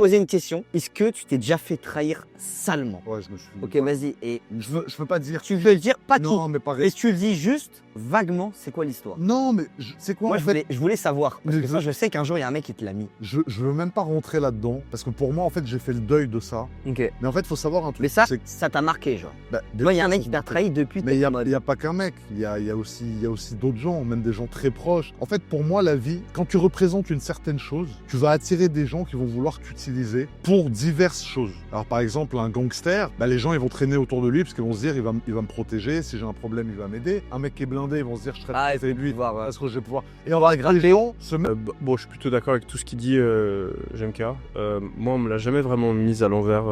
Poser une question. Est-ce que tu t'es déjà fait trahir salement? Ouais, je me suis. Ok, vas-y. Et Je veux pas dire. tu veux le dire, pas Non, tout. mais pas. Mais tu le dis juste vaguement, c'est quoi l'histoire? Non, mais c'est quoi Moi, en je fait? voulais savoir. Parce Mais que ça, je sais qu'un jour, il y a un mec qui te l'a mis. Je veux même pas rentrer là-dedans parce que pour moi, en fait, j'ai fait le deuil de ça. Ok. Mais en fait, faut savoir un truc. Mais ça, c'est que- ça t'a marqué, genre. bah, Tu vois, il y a un mec qui t'a trahi depuis. Mais il t'es n'y en mode- a pas qu'un mec, il y a aussi d'autres gens, même des gens très proches. En fait, pour moi, la vie, quand tu représentes une certaine chose, tu vas attirer des gens qui vont vouloir t'utiliser pour diverses choses. Alors par exemple, un gangster, bah, les gens ils vont traîner autour de lui parce qu'ils vont se dire il va me protéger, si j'ai un problème il va m'aider. Un mec qui est blindé, ils vont se dire je serai Ah, de lui pouvoir, parce que je vais pouvoir. Et on va regarder Léon se met. Bon, je suis plutôt d'accord avec tout ce qu'il dit, JMK. Moi, on me l'a jamais vraiment mise à l'envers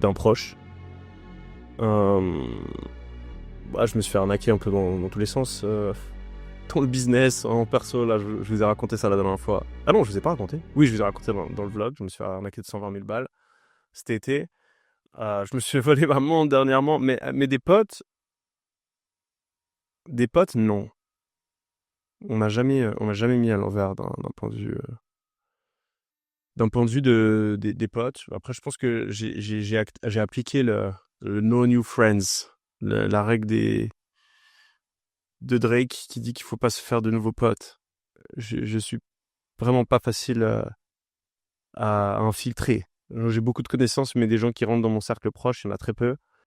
d'un proche. Bah, je me suis fait arnaquer un peu dans tous les sens. Dans le business, en perso, là, je vous ai raconté ça la dernière fois. Ah non, je vous ai pas raconté. Oui, je vous ai raconté dans le vlog. Je me suis fait arnaquer de 120 000 balles cet été. Je me suis volé vraiment dernièrement. Mais des potes, non. On m'a jamais mis à l'envers d'un point de vue. D'un point de vue des potes. Après, je pense que j'ai appliqué le No New Friends, la règle de Drake qui dit qu'il faut pas se faire de nouveaux potes. Je suis vraiment pas facile à infiltrer. J'ai beaucoup de connaissances, mais des gens qui rentrent dans mon cercle proche, il y en a très peu.